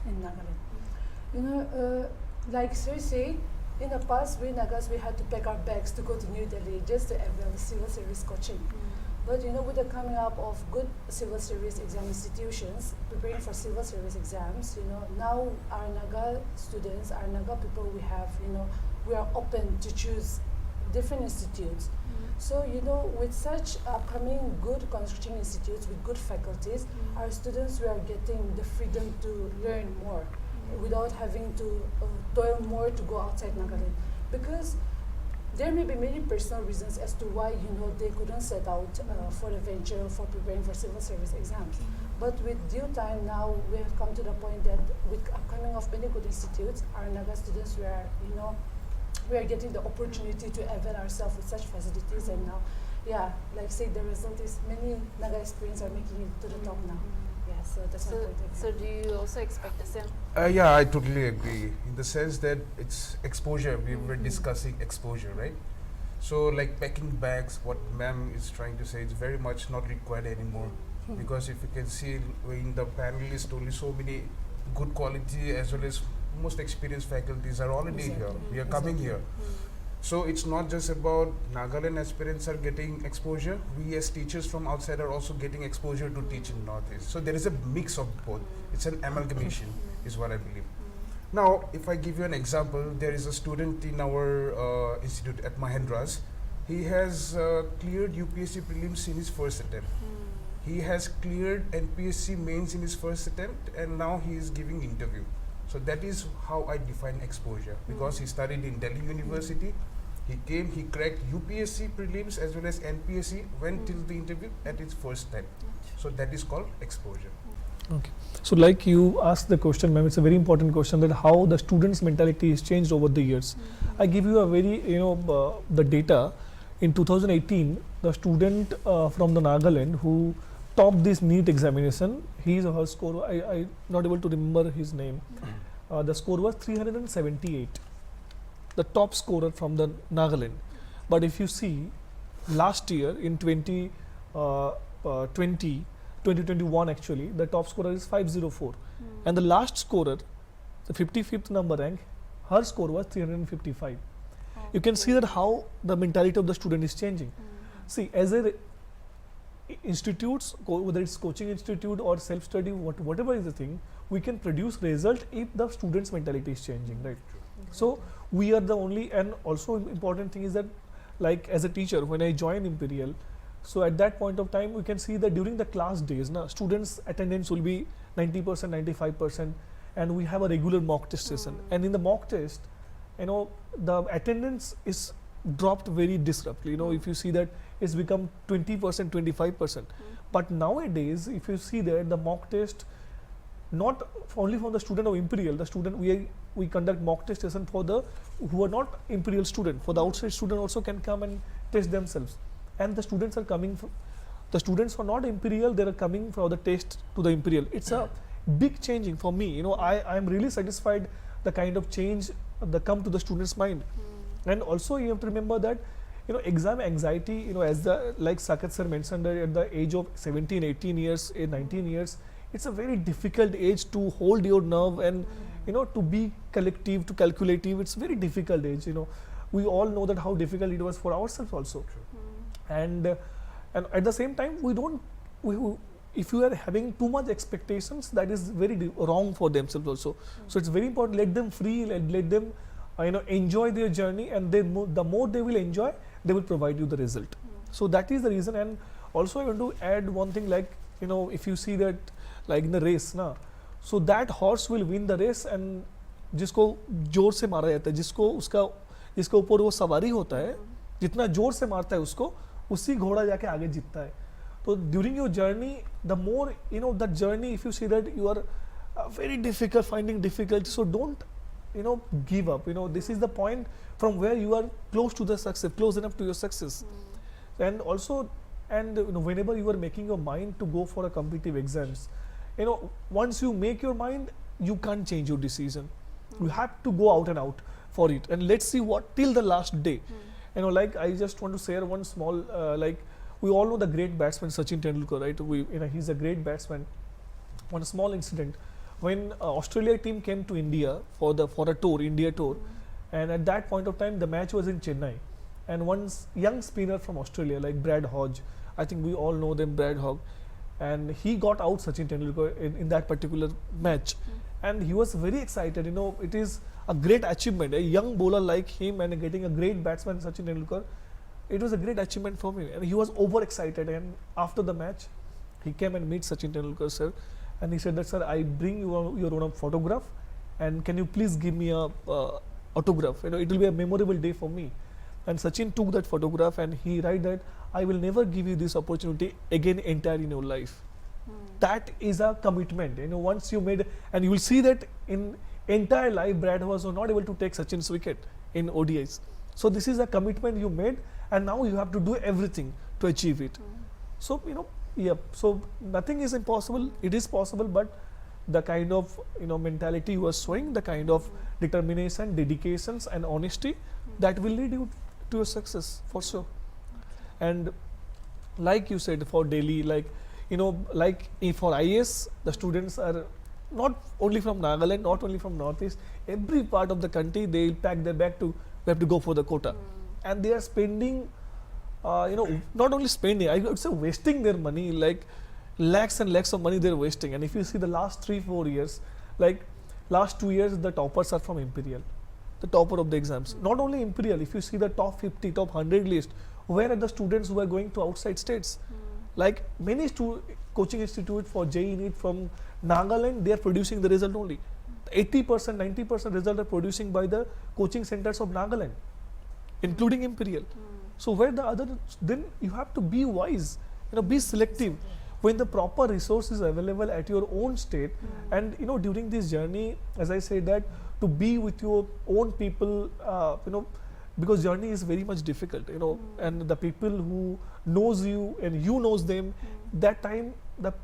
in Nagaland. Like Sir said, in the past, we Nagas, we had to pack our bags to go to New Delhi just to avail the civil service coaching. But with the coming up of good civil service exam institutions, preparing for civil service exams, now our Naga students, our Naga people, we are open to choose different institutes. So, with such upcoming good construction institutes with good faculties, our students, we are getting the freedom to learn more without having to toil more to go outside Nagaland. Because there may be many personal reasons as to why they couldn't set out for the venture for preparing for civil service exams. But with due time now, we have come to the point that with upcoming of many good institutes, our Naga students we are we are getting the opportunity to avail ourselves with such facilities, and now, yeah, like say the result is many Naga aspirants are making it to the top now. Yeah, so that's my So, point of view. so do you also expect the same? Yeah, I totally agree in the sense that it's exposure. We were discussing exposure, right? So like packing bags, what ma'am is trying to say is very much not required anymore. Because if you can see in the panelists, only so many good quality as well as most experienced faculties are already here. We are coming here. So it's not just about Nagaland aspirants are getting exposure. We as teachers from outside are also getting exposure to teach in Northeast. So there is a mix of both. It's an amalgamation, is what I believe. Now, if I give you an example, there is a student in our institute at Mahendra's. He has cleared UPSC prelims in his first attempt. He has cleared NPSC mains in his first attempt, and now he is giving interview. So that is how I define exposure, because he studied in Delhi University. He came, he cracked UPSC prelims as well as NPSC, went till the interview at his first time. So that is called exposure. Okay. So like you asked the question, ma'am, it's a very important question, that how the students' mentality is changed over the years. I give you a very, the data. In 2018, the student from the Nagaland who topped this NEET examination, his or her score, I not able to remember his name. The score was 378. The top scorer from the Nagaland. But if you see, last year in 2021 actually, the top scorer is 504. And the last scorer, the 55th number rank, her score was 355. You can see that how the mentality of the student is changing. See, as a institutes, whether it's coaching institute or self-study, whatever is the thing, we can produce result if the student's mentality is changing, right? So we are the only, and also important thing is that, like as a teacher, when I joined Imperial, so at that point of time, we can see that during the class days, students' attendance will be 90%, 95%, and we have a regular mock test session. And in the mock test, the attendance is dropped very disruptly. If you see that it's become 20%, 25%. But nowadays, if you see that the mock test, not only for the student of Imperial, the student we conduct mock test session for the who are not Imperial student. For the outside student also can come and test themselves. And the students are coming. The students who are not Imperial, they are coming for the test to the Imperial. It's a big changing for me. I am really satisfied the kind of change that come to the students' mind. And also you have to remember that exam anxiety, as like Saket sir mentioned, at the age of 17, 18 years, 19 years, it's a very difficult age to hold your nerve and to be collective, to calculative. It's very difficult age. We all know that how difficult it was for ourselves also. And at the same time, if you are having too much expectations, that is very wrong for themselves also. So it's very important, let them free, let them enjoy their journey, and the more they will enjoy, they will provide you the result. So that is the reason. And also I want to add one thing, like if you see that like in the race so that horse will win the race, and जिसको जोर से मारा जाता है, जिसके ऊपर वो सवारी होता है, जितना जोर से मारता है उसको, उसी घोड़ा जाके आगे जीतता है. So during your journey, the more that journey, if you see that you are very difficult, finding difficult, so don't give up. This is the point from where you are close to the success, close enough to your success. And also, whenever you are making your mind to go for a competitive exams, once you make your mind, you can't change your decision. You have to go out and out for it, and let's see what till the last day. Like I just want to share one small like we all know the great batsman Sachin Tendulkar, right? He's a great batsman. One small incident, when Australia team came to India for a tour, India tour, and at that point of time the match was in Chennai, and one young spinner from Australia like Brad Hodge, I think we all know them, Brad Hodge, and he got out Sachin Tendulkar in that particular match, and he was very excited. It is a great achievement, a young bowler like him and getting a great batsman Sachin Tendulkar. It was a great achievement for me, and he was overexcited. And after the match, he came and meet Sachin Tendulkar sir, and he said that, sir, I bring you your own photograph, and can you please give me a autograph? It will be a memorable day for me. And Sachin took that photograph, and he write that I will never give you this opportunity again entire in your life. That is a commitment. Once you made, and you will see that in entire life, Brad was not able to take Sachin's wicket. in ODIs. So this is a commitment you made, and now you have to do everything to achieve it. So so nothing is impossible. It is possible, but the kind of mentality you are showing, the kind of determination, dedications, and honesty that will lead you to your success for sure. And like you said, for Delhi, like for IAS, the students are not only from Nagaland, not only from Northeast, every part of the country. They pack their bag we have to go for the quota, and they are spending, not only spending, I would say wasting their money, like lakhs and lakhs of money they're wasting. And if you see the last 3-4 years, like last 2 years, the toppers are from Imperial, the topper of the exams. Not only Imperial, if you see the top 50, top 100 list, where are the students who are going to outside states? Like many coaching institute for JEE NEET from Nagaland, they are producing the result only. 80%, 90% result are producing by the coaching centers of Nagaland, including Imperial. So where the other, then you have to be wise, be selective. When the proper resource is available at your own state, and during this journey, as I said, that to be with your own people, because journey is very much difficult, and the people who knows you and you knows them, that time,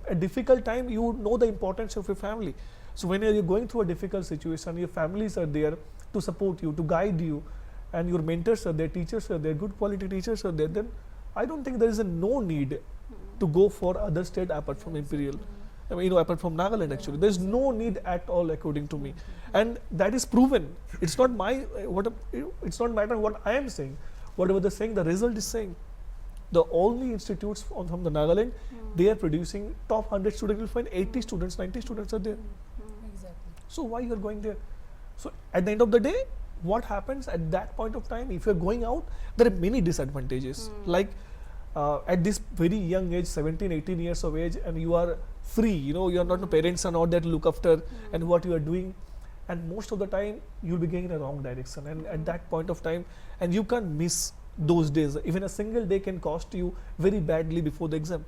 a difficult time, you know the importance of your family. So when you're going through a difficult situation, your families are there to support you, to guide you, and your mentors are there, teachers are there, good quality teachers are there, then I don't think there is no need to go for other state apart from Imperial. I mean, apart from Nagaland, actually, there's no need at all, according to me, and that is proven. It's not it's not matter what I am saying, whatever they're saying, the result is saying. The only institutes from the Nagaland, they are producing top 100 students. You'll find 80 students, 90 students are there. Exactly. So why you are going there? So at the end of the day, what happens at that point of time? If you are going out, there are many disadvantages. Like at this very young age, 17, 18 years of age, and you are free, you are not, the parents are not there to look after, and what you are doing, and most of the time you'll be going in a wrong direction, and at that point of time, and you can't miss those days. Even a single day can cost you very badly before the exam.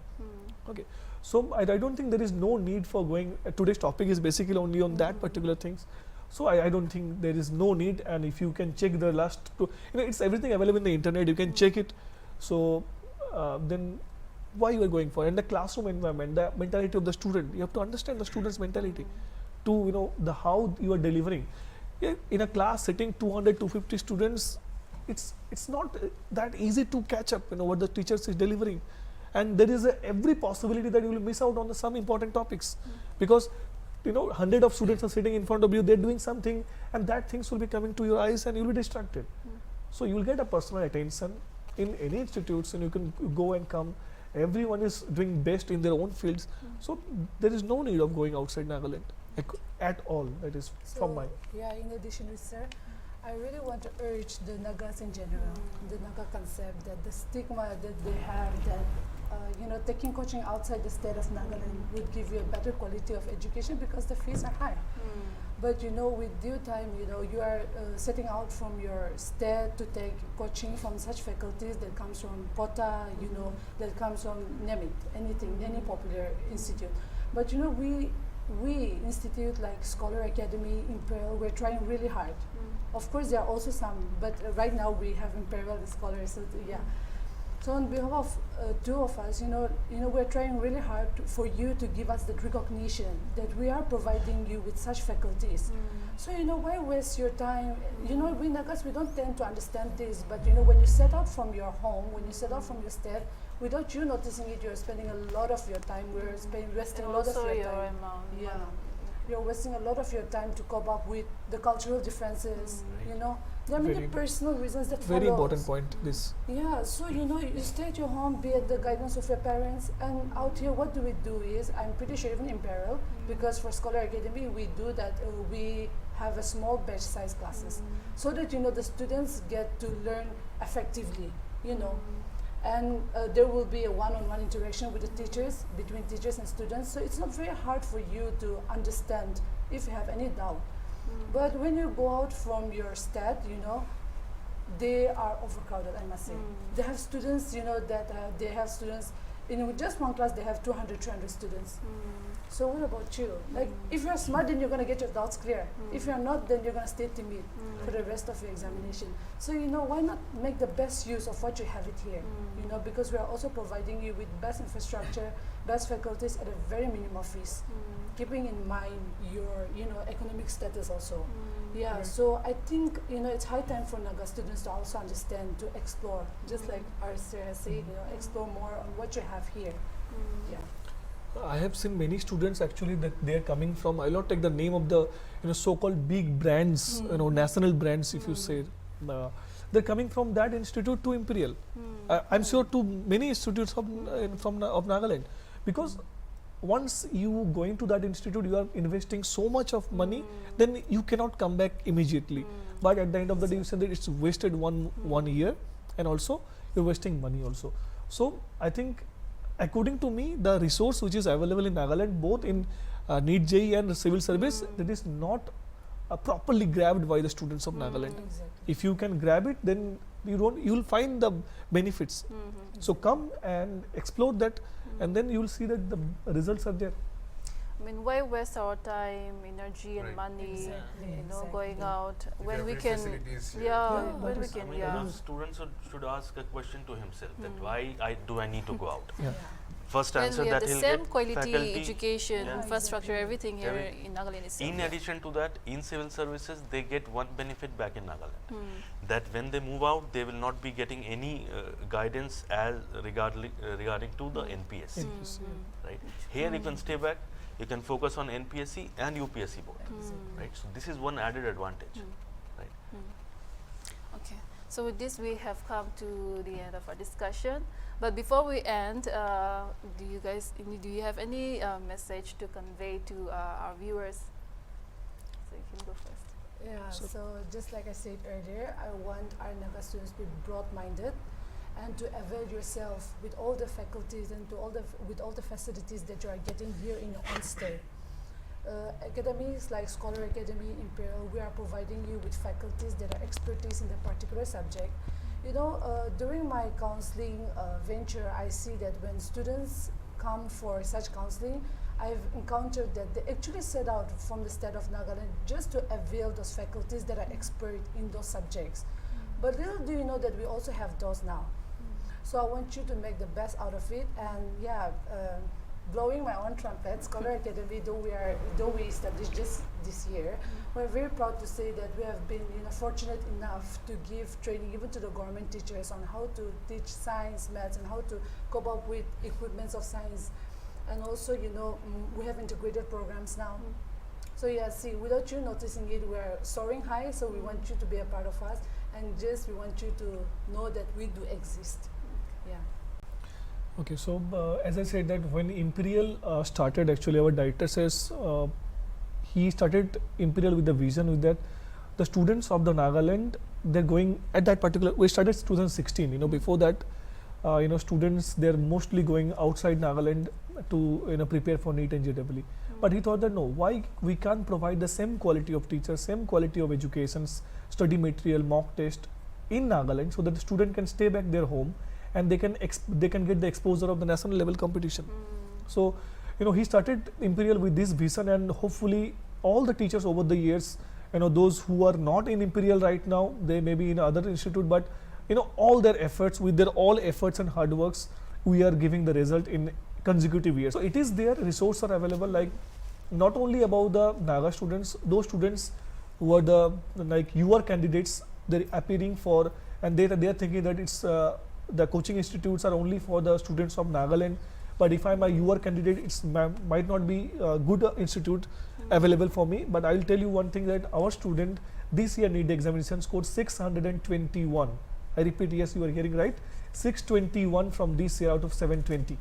Okay, so I don't think there is no need for going. Today's topic is basically only on that particular things. So I don't think there is no need, and if you can check the last two, it's everything available in the internet, you can check it. So then why you are going for? And the classroom environment, the mentality of the student, you have to understand the student's mentality to the how you are delivering. In a class sitting 200, 250 students, it's not that easy to catch up what the teachers is delivering, and there is every possibility that you will miss out on some important topics, because 100 of students are sitting in front of you, they're doing something, and that things will be coming to your eyes and you'll be distracted. So you will get a personal attention in any institutes, and you can go and come. Everyone is doing best in their own fields, so there is no need of going outside Nagaland at all. That is from my. Yeah, in addition to sir, I really want to urge the Nagas in general, the Naga concept, that the stigma that they have, that taking coaching outside the state of Nagaland would give you a better quality of education because the fees are high. But with due time, you are setting out from your state to take coaching from such faculties that comes from Kota, that comes from, name it, anything, any popular institute. But we institute like Scholar Academy, Imperial, we're trying really hard. Of course, there are also some, but right now we have Imperial and Scholar, so yeah. So on behalf of two of us, we're trying really hard for you to give us that recognition that we are providing you with such faculties. So why waste your time? We Nagas, we don't tend to understand this, but when you set out from your home, when you set out from your state, without you noticing it, you're spending a lot of your time. We're wasting a lot of your time. Yeah. You're wasting a lot of your time to cope up with the cultural differences. There are many personal reasons that Very follows. important point. This. Yeah, so you stay at your home, be at the guidance of your parents, and out here what do we do is, I'm pretty sure even in Imperial, because for Scholar Academy we do that, we have a small batch size classes, so that the students get to learn effectively, and there will be a one-on-one interaction with the teachers, between teachers and students, so it's not very hard for you to understand if you have any doubt. But when you go out from your state, they are overcrowded, I must say. They have students, they have students just one class they have 200, 300 students. So what about you? Like, if you're smart, then you're going to get your doubts clear. If you're not, then you're going to stay timid for the rest of your examination. So, why not make the best use of what you have it here? Because we are also providing you with best infrastructure, best faculties at a very minimal fees, keeping in mind your, economic status also. Yeah, so I think, it's high time for Naga students to also understand, to explore, just like our sir has said, explore more on what you have here. Yeah. I have seen many students actually that they are coming from, I'll not take the name of the so-called big brands, national brands if you say. They're coming from that institute to Imperial. I'm sure to many institutes of Nagaland, because once you going to that institute, you are investing so much of money, then you cannot come back immediately. But at the end of the day, you say that it's wasted one year, and also you're wasting money also. So I think, according to me, the resource which is available in Nagaland, both in NEET JEE and civil service, that is not properly grabbed by the students of Nagaland. Exactly. If you can grab it, then you will find the benefits. So come and explore that, and then you will see that the results are there. I mean, why waste our time, energy, and Right. money? Exactly. Going out If when you we have can. facilities here. When we is- can. I mean, the student should ask a question to himself that why do I need to go out? Yeah. First When answer we have that the he'll same get quality faculty. education, Yeah. infrastructure, Exactly. everything here Every- in Nagaland itself. In addition to that, in civil services, they get one benefit back in Nagaland. That when they move out, they will not be getting any guidance as regarding to the NPSC. Right? Here you can stay back, you can focus on NPSC and UPSC both. Right? So this is one added advantage. Right? Okay, so with this we have come to the end of our discussion. But before we end, do you have any message to convey to our viewers? So you can go first. Yeah, So- so just like I said earlier, I want our Naga students to be broad-minded and to avail yourself with all the faculties and with all the facilities that you are getting here in your own stay. Academies like Scholar Academy, Imperial, we are providing you with faculties that are expertise in the particular subject. During my counseling venture, I see that when students come for such counseling, I've encountered that they actually set out from the state of Nagaland just to avail those faculties that are expert in those subjects. But little do you know that we also have those now. So I want you to make the best out of it, and blowing my own trumpet, Scholar Academy, though we established just this year, we're very proud to say that we have been fortunate enough to give training even to the government teachers on how to teach science, maths, and how to cope up with equipments of science. And also, we have integrated programs now. So without you noticing it, we're soaring high, so we want you to be a part of us, and we want you to know that we do exist. Yeah. Okay, so as I said that when Imperial started, actually our director says he started Imperial with the vision with that the students of the Nagaland, they're going at that particular, we started 2016, before that, students, they're mostly going outside Nagaland to prepare for NEET and JEE. But he thought that no, why we can't provide the same quality of teachers, same quality of educations, study material, mock test in Nagaland, so that the student can stay back their home and they can get the exposure of the national level competition. So he started Imperial with this vision, and hopefully all the teachers over the years, those who are not in Imperial right now, they may be in other institute, but all their efforts, with their all efforts and hard works, we are giving the result in consecutive years. So it is there, resources are available, like not only about the Naga students, those students who are your candidates, they're appearing for, and they are thinking that it's the coaching institutes are only for the students of Nagaland, but if I'm a UR candidate, it might not be a good institute available for me. But I'll tell you one thing, that our student this year NEET examination scored 621. I repeat, yes, you are hearing right, 621 from this year out of 720.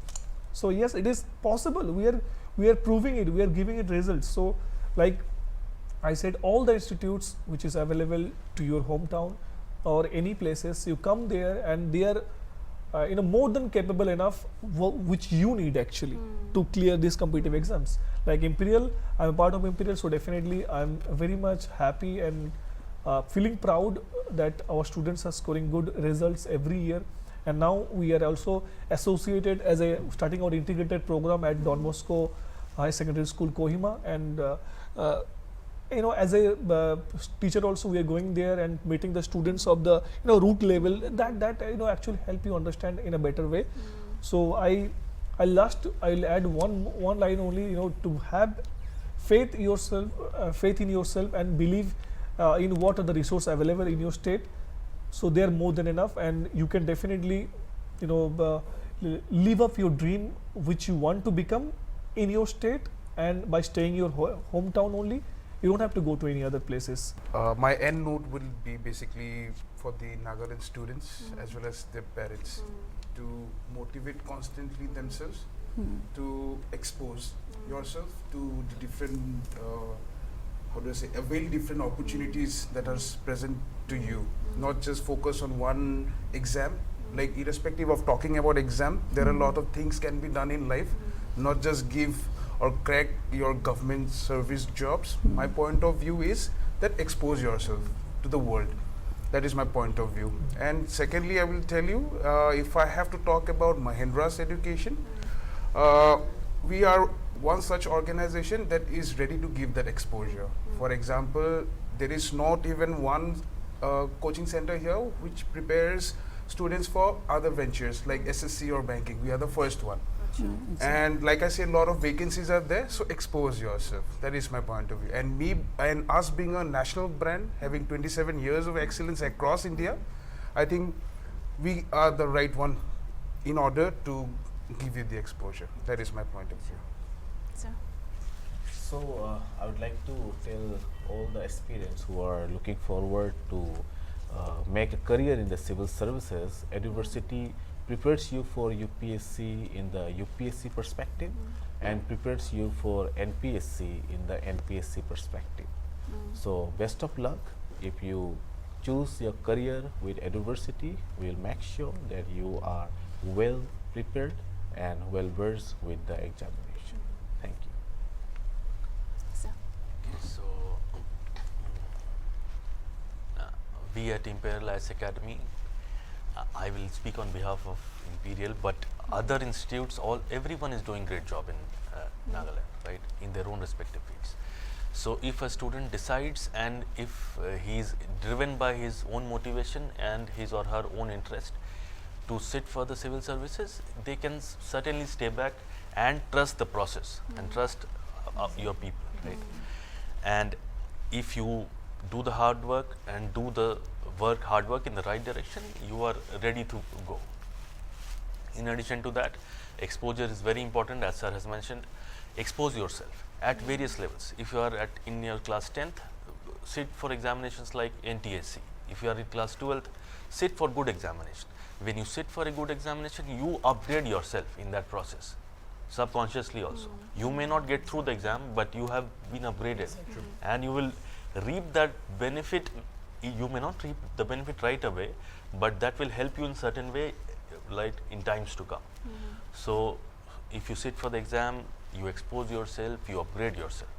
So yes, it is possible. We are proving it. We are giving it results. So like I said, all the institutes which is available to your hometown or any places, you come there and they are more than capable enough which you need actually to clear these competitive exams. Like Imperial, I'm a part of Imperial, so definitely I'm very much happy and feeling proud that our students are scoring good results every year, and now we are also associated as a starting our integrated program at Don Bosco High Secondary School, Kohima, and as a teacher also we are going there and meeting the students of the root level, that actually help you understand in a better way. So I'll add one line only, to have faith in yourself and believe in what are the resources available in your state. So they are more than enough, and you can definitely live up your dream which you want to become in your state, and by staying your hometown only. You don't have to go to any other places. My end note will be basically for the Nagaland students as well as their parents to motivate constantly themselves, to expose yourself to the different, avail different opportunities that are present to you. Not just focus on one exam. Like irrespective of talking about exam, there are a lot of things can be done in life. Not just give or crack your government service jobs. My point of view is that expose yourself to the world. That is my point of view. And secondly, I will tell you, if I have to talk about Mahendra's education, we are one such organization that is ready to give that exposure. For example, there is not even one coaching center here which prepares students for other ventures like SSC or banking. We are the first one. And like I said, a lot of vacancies are there, so expose yourself. That is my point of view. And me and us being a national brand, having 27 years of excellence across India, I think we are the right one in order to give you the exposure. That is my point of view. So I would like to tell all the aspirants who are looking forward to make a career in the civil services. Eduversity prepares you for UPSC in the UPSC perspective and prepares you for NPSC in the NPSC perspective. So best of luck. If you choose your career with Eduversity, we will make sure that you are well prepared and well versed with the examination. Thank you. So we at Imperial IAS Academy, I will speak on behalf of Imperial, but other institutes, everyone is doing great job in Nagaland, right, in their own respective fields. So if a student decides, and if he is driven by his own motivation and his or her own interest to sit for the civil services, they can certainly stay back and trust the process and trust your people, right? And if you do the hard work and do the hard work in the right direction, you are ready to go. In addition to that, exposure is very important, as sir has mentioned. Expose yourself at various levels. If you are in your class 10th, sit for examinations like NTSC. If you are in class 12th, sit for good examination. When you sit for a good examination, you upgrade yourself in that process, subconsciously also. You may not get through the exam, but you have been upgraded, and you will reap that benefit. You may not reap the benefit right away, but that will help you in certain way, like in times to come. So if you sit for the exam, you expose yourself, you upgrade yourself.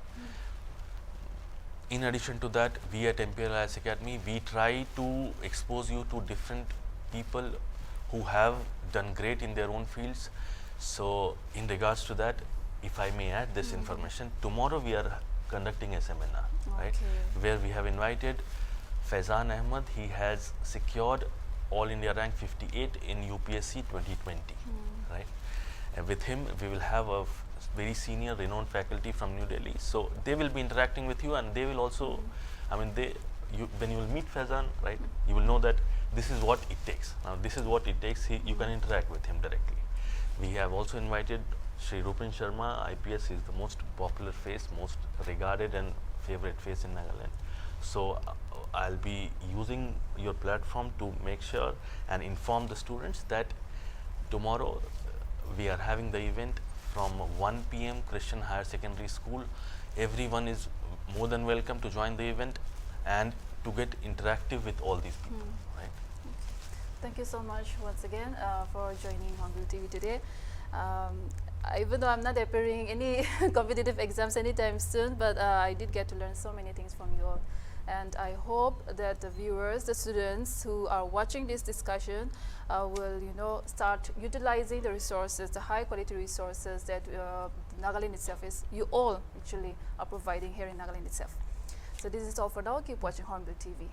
In addition to that, we at Imperial IAS Academy, we try to expose you to different people who have done great in their own fields. So in regards to that, if I may add this information, tomorrow we are conducting a seminar, right, where we have invited Faizan Ahmed. He has secured All India rank 58 in UPSC 2020, right? And with him, we will have a very senior renowned faculty from New Delhi. So they will be interacting with you, and they will also, when you will meet Faizan, right, you will know that this is what it takes. Now this is what it takes. You can interact with him directly. We have also invited Shri Rupin Sharma, IPS. Is the most popular face, most regarded and favorite face in Nagaland. So I'll be using your platform to make sure and inform the students that tomorrow we are having the event from 1 p.m. Christian Higher Secondary School. Everyone is more than welcome to join the event and to get interactive with all these people, right? Thank you so much once again for joining on Blue TV today. Even though I'm not appearing any competitive exams anytime soon, but I did get to learn so many things from you all. And I hope that the viewers, the students who are watching this discussion will, start utilizing the resources, the high quality resources that Nagaland itself is, you all actually are providing here in Nagaland itself. So this is all for now. Keep watching Hornbill TV.